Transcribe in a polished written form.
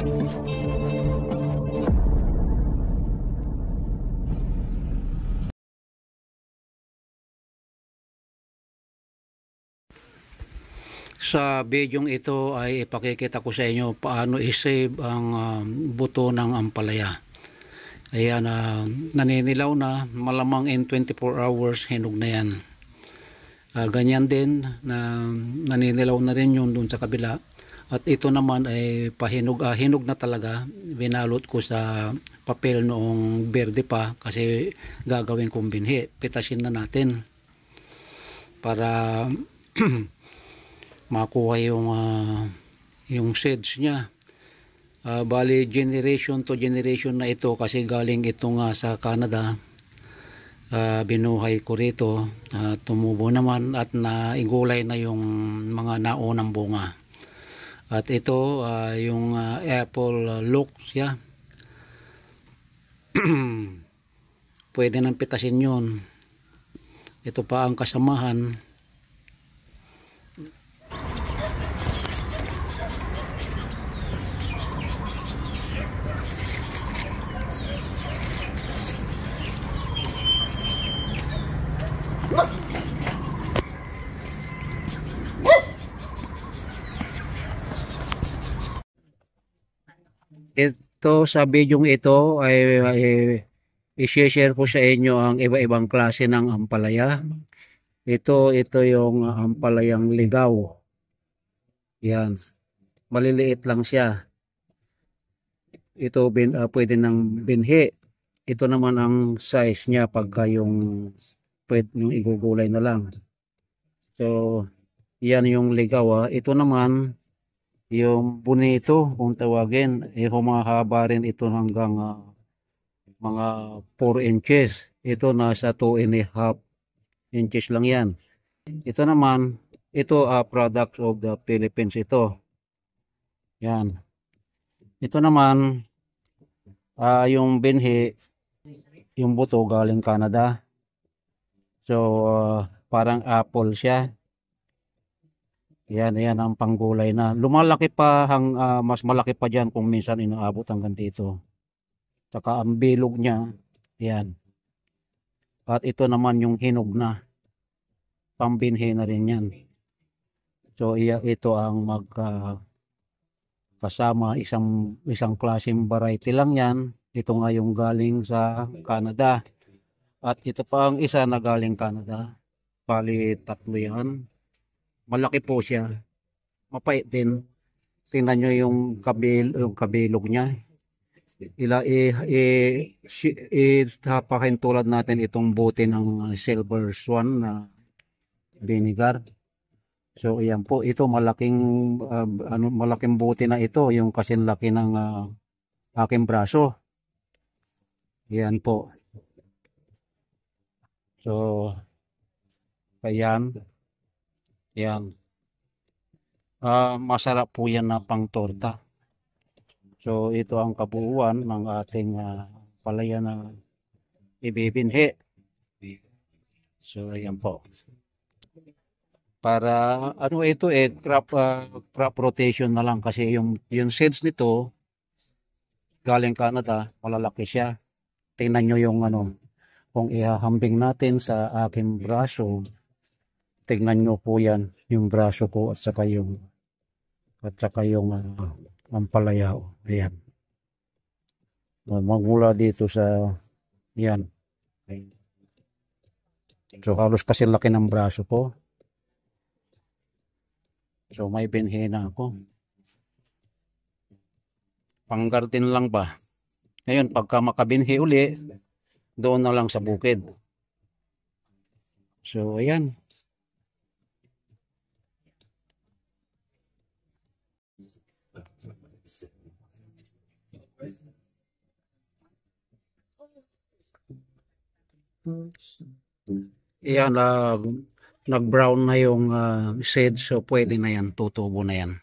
Sa video ito ay ipakikita ko sa inyo paano i-save ang buto ng ampalaya. Ayan, naninilaw na, malamang in 24 hours hinog na yan. Ganyan din na naninilaw na rin yun dun sa kabila. At ito naman ay hinog na talaga. Binalot ko sa papel noong berde pa kasi gagawin kong binhi. Pitasin na natin para makuha yung seeds niya. Bali generation to generation na ito kasi galing ito nga sa Canada. Binuhay ko rito, tumubo naman at naigulay na yung mga naunang bunga. At ito yung apple look siya. Pwede nang pitasin yun. Ito pa ang kasamahan. Ito sa video ito ay i-share ko sa inyo ang iba-ibang klase ng ampalaya. Ito yung ampalayang ligaw. Yan. Maliliit lang siya. Ito pwede ng binhi. Ito naman ang size niya pagka yung igugulay na lang. So, yan yung ligaw. Ito naman yung bonito kung tawagin, humahaba rin ito hanggang mga 4 inches. Ito nasa 2.5 inches lang yan. Ito naman, ito product of the Philippines ito. Yan. Ito naman, yung binhi, yung buto galing Canada. So, parang apple siya. Yan ang panggulay na. Lumalaki pa, mas malaki pa dyan kung minsan inaabot hanggang dito. Saka ang bilog niya, yan. At ito naman yung hinog na. Pambinhi na rin yan. So ito ang kasama isang klaseng variety lang yan. Ito nga yung galing sa Canada. At ito pa ang isa na galing Canada. Bali tatlo yan. Malaki po siya. Mapait din. Tingnan nyo yung kabilog niya. Tapakin tulad natin itong bote ng silver swan na vinegar. So ayan po, ito malaking bote na ito, yung kasing laki ng aking braso. Ayan po. So ayan. Yan. Masarap po yan na pang torta. So ito ang kabuuan ng ating palaya na ibibinhi. So ayan po. Para ito crop rotation na lang kasi yung seeds nito galing Canada, malalaki siya. Tingnan nyo yung kung ihahambing natin sa aking braso. Tingnan nyo po yan, yung braso ko at saka yung ampalaya. Ayan. Magmula dito sa yan. So halos kasi laki ng braso ko. So may binhi na ako. Pang-garden lang ba? Ngayon pagka makabinhi uli, doon na lang sa bukid. So ayan. Yan, nag-brown na yung seeds, so pwede na yan, tutubo na yan.